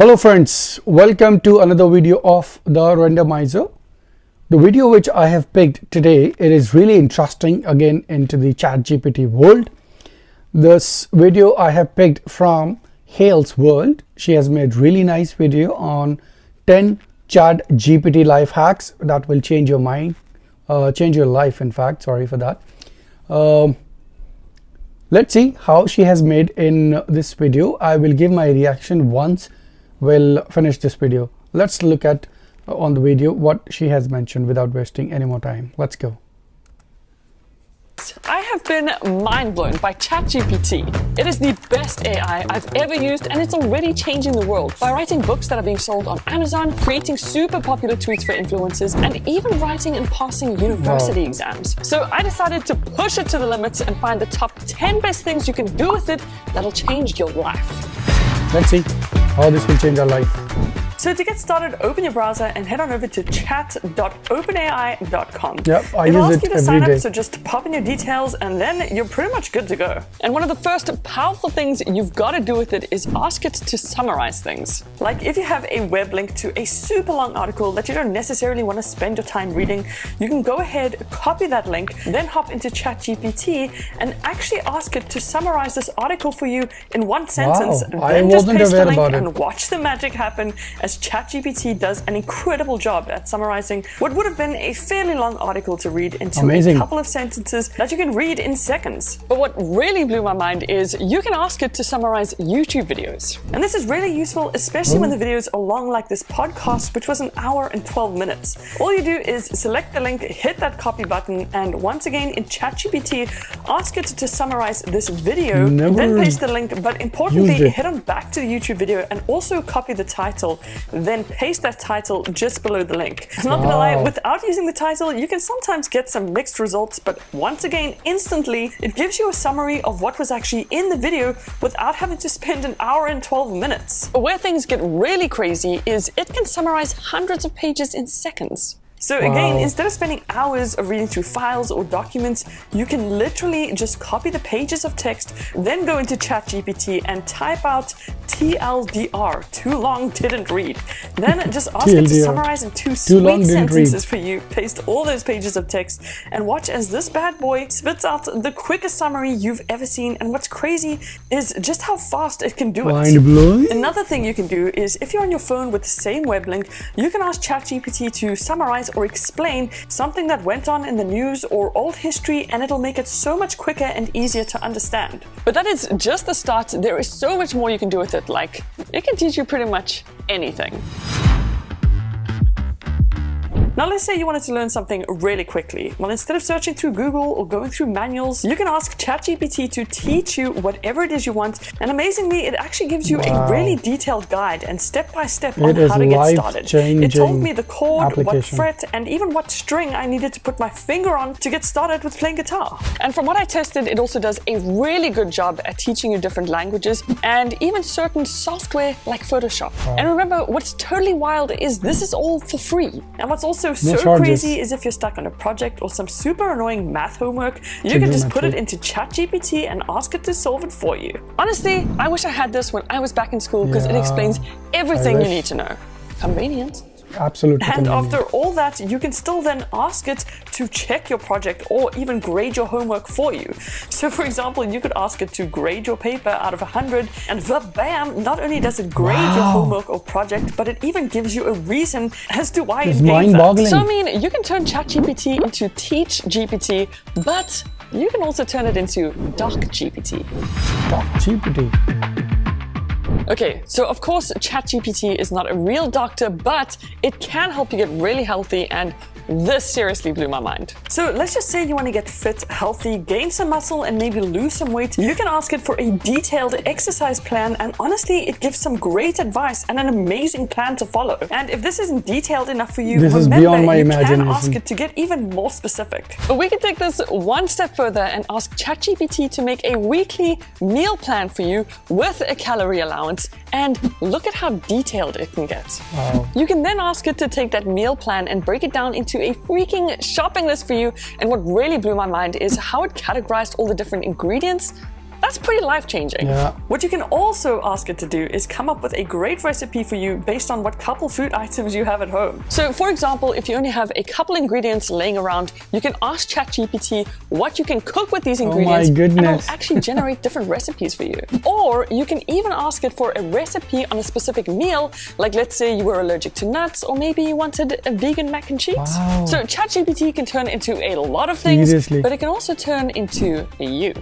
Hello friends, welcome to another video of the randomizer. The video which I have picked today, it is really interesting again into the ChatGPT world. This video I have picked from Hayls world. She has made really nice video on 10 ChatGPT life hacks that will change your mind, change your life in fact, sorry for that. Let's see how she has made in this video. I will give my reaction once we'll finish this video. Let's look at on the video what she has mentioned without wasting any more time. Let's go. I have been mind blown by ChatGPT. It is the best AI I've ever used, and it's already changing the world by writing books that are being sold on Amazon, creating super popular tweets for influencers, and even writing and passing university exams. So I decided to push it to the limits and find the top 10 best things you can do with it that'll change your life. Let's see how this will change our life. So to get started, open your browser and head on over to chat.openai.com. Yep, I It'll use ask it you to sign every up, day. so just pop in your details and then you're pretty much good to go. And one of the first powerful things you've got to do with it is ask it to summarize things. Like if you have a web link to a super long article that you don't necessarily want to spend your time reading, you can go ahead, copy that link, then hop into ChatGPT and actually ask it to summarize this article for you in one sentence. Wow, I then just wasn't paste the aware link about it. and watch the magic happen as ChatGPT does an incredible job at summarizing what would have been a fairly long article to read into a couple of sentences that you can read in seconds. But what really blew my mind is you can ask it to summarize YouTube videos. And this is really useful, especially when the videos are long like this podcast, which was an hour and 12 minutes. All you do is select the link, hit that copy button, and once again in ChatGPT, ask it to summarize this video, then paste the link, but importantly, head on back to the YouTube video and also copy the title, then paste that title just below the link. I'm not gonna lie, without using the title, you can sometimes get some mixed results, but once again, instantly, it gives you a summary of what was actually in the video without having to spend an hour and 12 minutes. But where things get really crazy is it can summarize hundreds of pages in seconds. So again, instead of spending hours of reading through files or documents, you can literally just copy the pages of text, then go into ChatGPT and type out TLDR, too long didn't read. Then just ask it to summarize in two sweet sentences for you, paste all those pages of text, and watch as this bad boy spits out the quickest summary you've ever seen. And what's crazy is just how fast it can do it. Mind blowing. Another thing you can do is if you're on your phone with the same web link, you can ask ChatGPT to summarize or explain something that went on in the news or old history, and it'll make it so much quicker and easier to understand. But that is just the start. There is so much more you can do with it. Like, it can teach you pretty much anything. Now let's say you wanted to learn something really quickly. Well, instead of searching through Google or going through manuals, you can ask ChatGPT to teach you whatever it is you want. And amazingly, it actually gives you a really detailed guide and step-by-step on how to get started. It told me the chord, what fret, and even what string I needed to put my finger on to get started with playing guitar. And from what I tested, it also does a really good job at teaching you different languages and even certain software like Photoshop. And remember, what's totally wild is this is all for free. And what's also so crazy is if you're stuck on a project or some super annoying math homework, you can just put it into ChatGPT and ask it to solve it for you. Honestly, I wish I had this when I was back in school because it explains everything you need to know. Convenient. Absolutely. And after all that, you can still then ask it to check your project or even grade your homework for you. So for example, you could ask it to grade your paper out of 100, and bam, not only does it grade your homework or project, but it even gives you a reason as to why it gave that. So I mean, you can turn ChatGPT into TeachGPT, but you can also turn it into DocGPT. DocGPT. Okay, so of course ChatGPT is not a real doctor, but it can help you get really healthy, and this seriously blew my mind. So let's just say you want to get fit, healthy, gain some muscle, and maybe lose some weight. You can ask it for a detailed exercise plan, and honestly, it gives some great advice and an amazing plan to follow. And if this isn't detailed enough for you, this is beyond my imagination. You can ask it to get even more specific. But we can take this one step further and ask ChatGPT to make a weekly meal plan for you with a calorie allowance, and look at how detailed it can get. You can then ask it to take that meal plan and break it down into a freaking shopping list for you. And what really blew my mind is how it categorized all the different ingredients That's pretty life-changing. Yeah. What you can also ask it to do is come up with a great recipe for you based on what couple food items you have at home. So for example, if you only have a couple ingredients laying around, you can ask ChatGPT what you can cook with these ingredients, and it'll actually generate different recipes for you. Or you can even ask it for a recipe on a specific meal, like let's say you were allergic to nuts, or maybe you wanted a vegan mac and cheese. Wow. So ChatGPT can turn into a lot of things, Seriously. but it can also turn into you.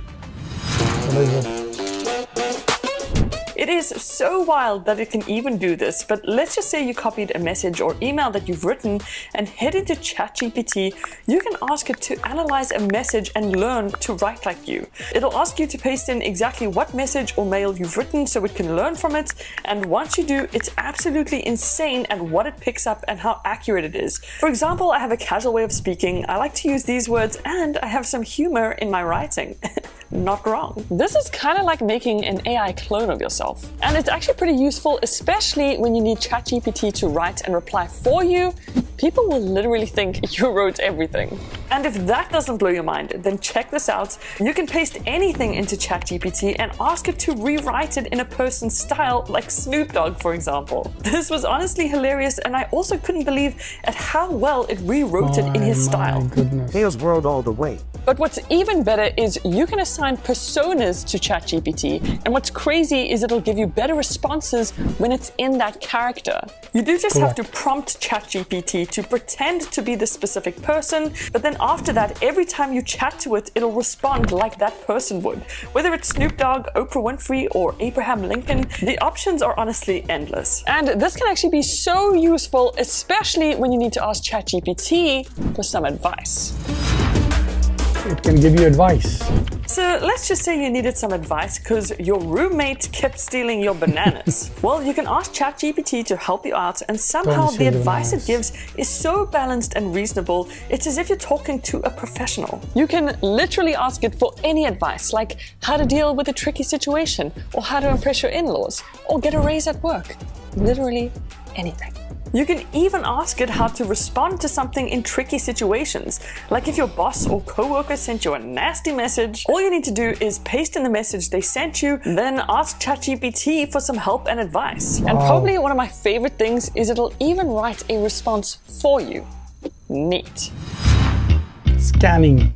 It is so wild that it can even do this, but let's just say you copied a message or email that you've written and head into ChatGPT. You can ask it to analyze a message and learn to write like you. It'll ask you to paste in exactly what message or mail you've written so it can learn from it. And once you do, it's absolutely insane at what it picks up and how accurate it is. For example, I have a casual way of speaking. I like to use these words, and I have some humor in my writing. Not wrong. This is kind of like making an AI clone of yourself. And it's actually pretty useful, especially when you need ChatGPT to write and reply for you. People will literally think you wrote everything. And if that doesn't blow your mind, then check this out. You can paste anything into ChatGPT and ask it to rewrite it in a person's style, like Snoop Dogg, for example. This was honestly hilarious, and I also couldn't believe at how well it rewrote it in his style. Hayls world all the way. But what's even better is you can assign personas to ChatGPT, and what's crazy is it'll give you better responses when it's in that character. You do just have to prompt ChatGPT to pretend to be the specific person, but then after that, every time you chat to it, it'll respond like that person would. Whether it's Snoop Dogg, Oprah Winfrey, or Abraham Lincoln, the options are honestly endless. And this can actually be so useful, especially when you need to ask ChatGPT for some advice. It can give you advice. So let's just say you needed some advice because your roommate kept stealing your bananas. Well, you can ask ChatGPT to help you out, and somehow the advice it gives is so balanced and reasonable, it's as if you're talking to a professional. You can literally ask it for any advice, like how to deal with a tricky situation, or how to impress your in-laws, or get a raise at work. Literally anything. You can even ask it how to respond to something in tricky situations. Like if your boss or coworker sent you a nasty message, all you need to do is paste in the message they sent you, then ask ChatGPT for some help and advice. And probably one of my favorite things is it'll even write a response for you. Neat. Scanning.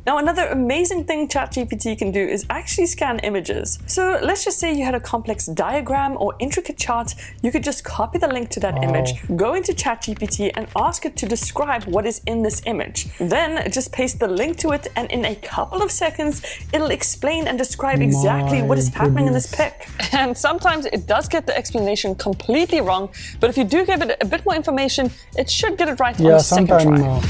Now, another amazing thing ChatGPT can do is actually scan images. So let's just say you had a complex diagram or intricate chart. You could just copy the link to that image, go into ChatGPT and ask it to describe what is in this image. Then just paste the link to it, and in a couple of seconds, it'll explain and describe exactly what is happening in this pic. And sometimes it does get the explanation completely wrong, but if you do give it a bit more information, it should get it right on the second try.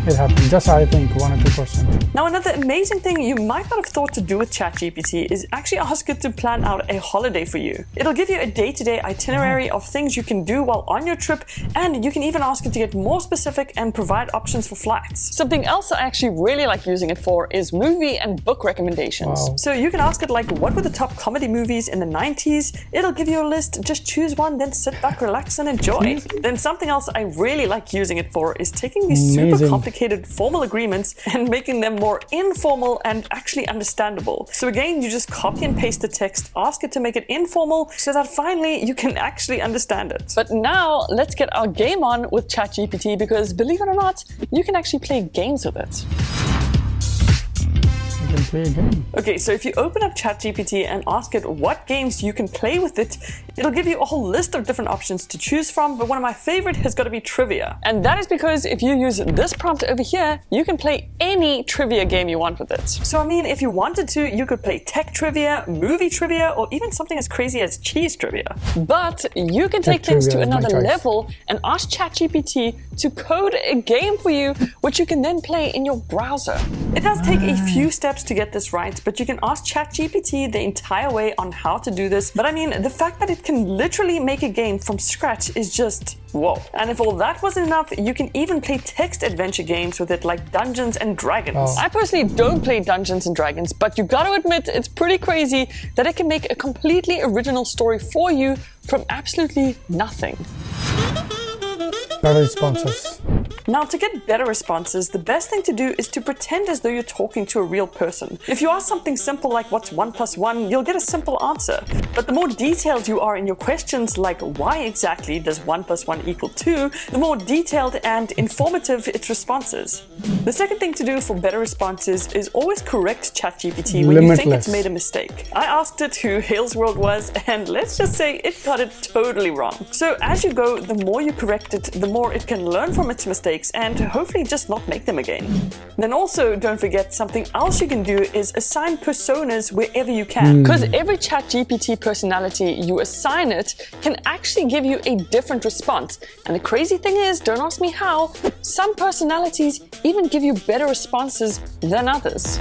It happens, just I think 1 or 2%. Now, another amazing thing you might not have thought to do with ChatGPT is actually ask it to plan out a holiday for you. It'll give you a day-to-day itinerary of things you can do while on your trip, and you can even ask it to get more specific and provide options for flights. Something else I actually really like using it for is movie and book recommendations. So you can ask it like, what were the top comedy movies in the 90s? It'll give you a list, just choose one, then sit back, relax and enjoy. Then something else I really like using it for is taking these super complicated formal agreements and making them more informal and actually understandable. So again, you just copy and paste the text, ask it to make it informal so that finally you can actually understand it. But now let's get our game on with ChatGPT, because believe it or not, you can actually play games with it. You can play a game. Okay, so if you open up ChatGPT and ask it what games you can play with it, it'll give you a whole list of different options to choose from, but one of my favorite has got to be trivia. And that is because if you use this prompt over here, you can play any trivia game you want with it. So I mean, if you wanted to, you could play tech trivia, movie trivia, or even something as crazy as cheese trivia. But you can take things to another level and ask ChatGPT to code a game for you, which you can then play in your browser. It does take a few steps to get this right, but you can ask ChatGPT the entire way on how to do this. But I mean, the fact that it can literally make a game from scratch is just whoa. And if all that wasn't enough, you can even play text adventure games with it, like Dungeons and Dragons. I personally don't play Dungeons and Dragons, but you gotta admit it's pretty crazy that it can make a completely original story for you from absolutely nothing. better responses. Now, to get better responses, the best thing to do is to pretend as though you're talking to a real person. If you ask something simple like what's 1 plus 1, you'll get a simple answer. But the more detailed you are in your questions, like why exactly does 1 plus 1 equal 2, the more detailed and informative its response is. The second thing to do for better responses is always correct ChatGPT when you think it's made a mistake. I asked it who Hayls' world was, and let's just say it got it totally wrong. So as you go, the more you correct it, the more it can learn from its mistakes and hopefully just not make them again. Then also don't forget, something else you can do is assign personas wherever you can. Because every ChatGPT personality you assign it can actually give you a different response. And the crazy thing is, don't ask me how, some personalities even give you better responses than others.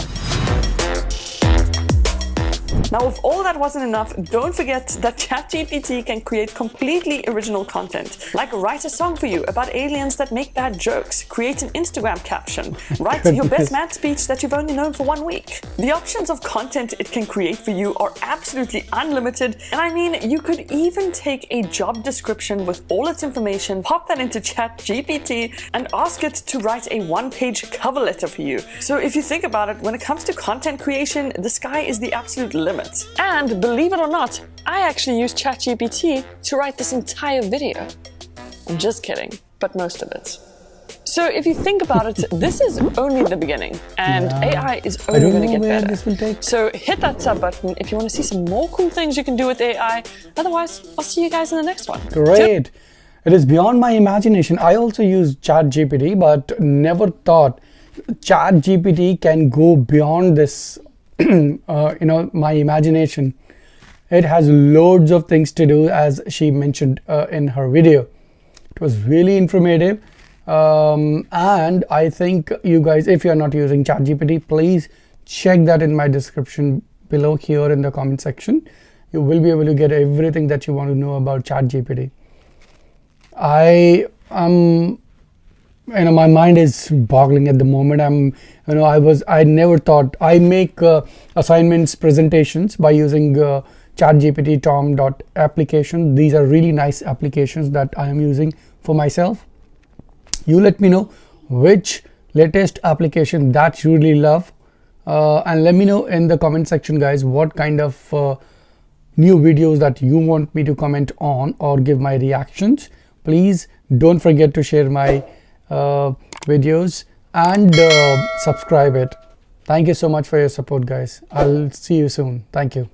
Now, if all that wasn't enough, don't forget that ChatGPT can create completely original content, like write a song for you about aliens that make bad jokes, create an Instagram caption, write your best man speech that you've only known for 1 week. The options of content it can create for you are absolutely unlimited, and I mean, you could even take a job description with all its information, pop that into ChatGPT, and ask it to write a 1-page cover letter for you. So if you think about it, when it comes to content creation, the sky is the absolute limit. And believe it or not, I actually used ChatGPT to write this entire video. I'm just kidding, but most of it. So if you think about it, this is only the beginning, and AI is only going to get better. This will take. So hit that sub button if you want to see some more cool things you can do with AI. Otherwise, I'll see you guys in the next one. Great. It is beyond my imagination. I also use ChatGPT, but never thought ChatGPT can go beyond this. My imagination. It has loads of things to do, as she mentioned in her video. It was really informative, and I think you guys, if you're not using ChatGPT, please check that in my description below here in the comment section. You will be able to get everything that you want to know about ChatGPT. My mind is boggling at the moment. I never thought. I make assignments, presentations by using ChatGPT Tom.application. These are really nice applications that I am using for myself. You let me know which latest application that you really love, and let me know in the comment section, guys, what kind of new videos that you want me to comment on or give my reactions. Please don't forget to share my videos and subscribe it. Thank you so much for your support, guys. I'll see you soon. Thank you.